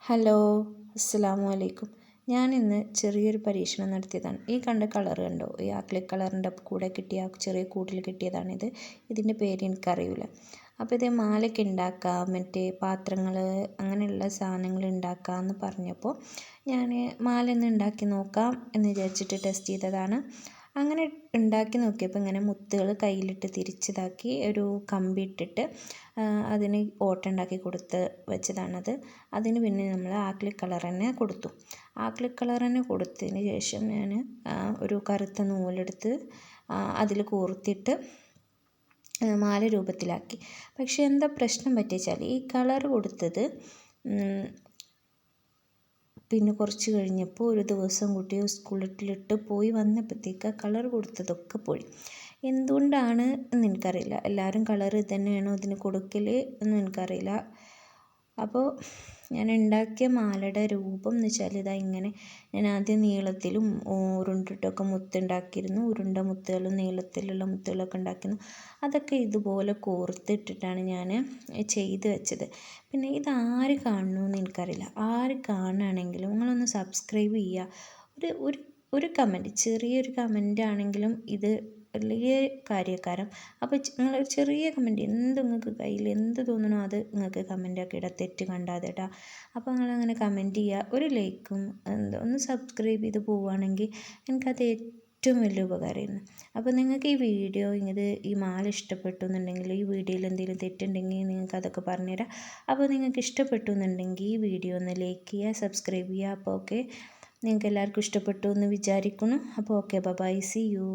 Hello, അസ്സലാമു അലൈക്കും. ഞാനിന്ന് ചെറിയൊരു പരീക്ഷണം നടത്തിയതാണ്. ഈ കണ്ട കളർ കണ്ടോ? ഈ ആക്രിലിക് കളറിൻ്റെ കൂടെ കിട്ടിയ ചെറിയ കൂട്ടിൽ കിട്ടിയതാണിത്. ഇതിൻ്റെ പേര് എനിക്കറിയില്ല. അപ്പോൾ ഇത് മാലയ്ക്ക് ഉണ്ടാക്കാം, മറ്റേ പാത്രങ്ങൾ അങ്ങനെയുള്ള സാധനങ്ങൾ ഉണ്ടാക്കാമെന്ന് പറഞ്ഞപ്പോൾ ഞാൻ മാല ഒന്ന് ഉണ്ടാക്കി നോക്കാം എന്ന് വിചാരിച്ചിട്ട് ടെസ്റ്റ് ചെയ്തതാണ്. അങ്ങനെ ഉണ്ടാക്കി നോക്കിയപ്പോൾ ഇങ്ങനെ മുത്തുകൾ കയ്യിലിട്ട് തിരിച്ചതാക്കി ഒരു കമ്പി ഇട്ടിട്ട് അതിന് ഓട്ടുണ്ടാക്കി കൊടുത്ത് വെച്ചതാണത്. അതിന് പിന്നെ നമ്മൾ ആക്രിലിക് കളർ തന്നെ കൊടുത്തു. ആക്രിലിക് കളർ തന്നെ കൊടുത്തതിന് ശേഷം ഞാൻ ഒരു കറുത്ത നൂലെടുത്ത് അതിൽ കോർത്തിട്ട് മാല രൂപത്തിലാക്കി. പക്ഷേ എന്താ പ്രശ്നം പറ്റിച്ചാൽ ഈ കളർ കൊടുത്തത് പിന്നെ കുറച്ച് കഴിഞ്ഞപ്പോൾ ഒരു ദിവസം കുട്ടിയെ സ്കൂളിലിട്ട് പോയി വന്നപ്പോഴത്തേക്ക് കളർ കൊടുത്തതൊക്കെ പോയി. എന്തുകൊണ്ടാണ് എന്ന് എനിക്കറിയില്ല. എല്ലാവരും കളർ ഇത് തന്നെയാണോ ഇതിന് കൊടുക്കൽ എന്നും എനിക്കറിയില്ല. അപ്പോൾ ഞാൻ ഉണ്ടാക്കിയ മാലയുടെ രൂപം എന്ന് വെച്ചാൽ ഇതാ ഇങ്ങനെ. ഞാൻ ആദ്യം നീളത്തിലും ഉരുണ്ടിട്ടൊക്കെ മുത്തുണ്ടാക്കിയിരുന്നു. ഉരുണ്ട മുത്തുകളും നീളത്തിലുള്ള മുത്തുകളൊക്കെ ഉണ്ടാക്കിയിരുന്നു. അതൊക്കെ ഇതുപോലെ കോർത്തിട്ടിട്ടാണ് ഞാൻ ചെയ്ത് വെച്ചത്. പിന്നെ ഇതാര് കാണുന്നു എന്ന് എനിക്കറിയില്ല. ആര് കാണുകയാണെങ്കിലും നിങ്ങളൊന്ന് സബ്സ്ക്രൈബ് ചെയ്യുക. ഒരു ഒരു കമൻറ്റ്, ചെറിയൊരു കമൻ്റ് ആണെങ്കിലും ഇത് വലിയ കാര്യക്കാരം. അപ്പോൾ നിങ്ങൾ ചെറിയ കമൻറ്റ് എന്ത് നിങ്ങൾക്ക് കയ്യിൽ എന്ത് തോന്നണോ അത് നിങ്ങൾക്ക് കമൻ്റാക്കി ഇടാം, തെറ്റ് കണ്ടാതെ ഇടാം. അപ്പോൾ നിങ്ങളങ്ങനെ കമൻറ്റ് ചെയ്യുക. ഒരു ലൈക്കും ഒന്ന് സബ്സ്ക്രൈബ് ചെയ്ത് പോവുകയാണെങ്കിൽ എനിക്കത് ഏറ്റവും വലിയ ഉപകാരമായിരുന്നു. അപ്പോൾ നിങ്ങൾക്ക് ഈ വീഡിയോ ഈ മാല ഇഷ്ടപ്പെട്ടു എന്നുണ്ടെങ്കിൽ, ഈ വീഡിയോയിൽ എന്തെങ്കിലും തെറ്റുണ്ടെങ്കിൽ നിങ്ങൾക്ക് അതൊക്കെ പറഞ്ഞുതരാം. അപ്പോൾ നിങ്ങൾക്ക് ഇഷ്ടപ്പെട്ടു എന്നുണ്ടെങ്കിൽ ഈ വീഡിയോ ഒന്ന് ലൈക്ക് ചെയ്യുക, സബ്സ്ക്രൈബ് ചെയ്യുക. അപ്പോൾ ഓക്കെ, നിങ്ങൾക്ക് എല്ലാവർക്കും ഇഷ്ടപ്പെട്ടു എന്ന് വിചാരിക്കുന്നു. അപ്പോൾ ഓക്കെ, ബൈ, സീ യു.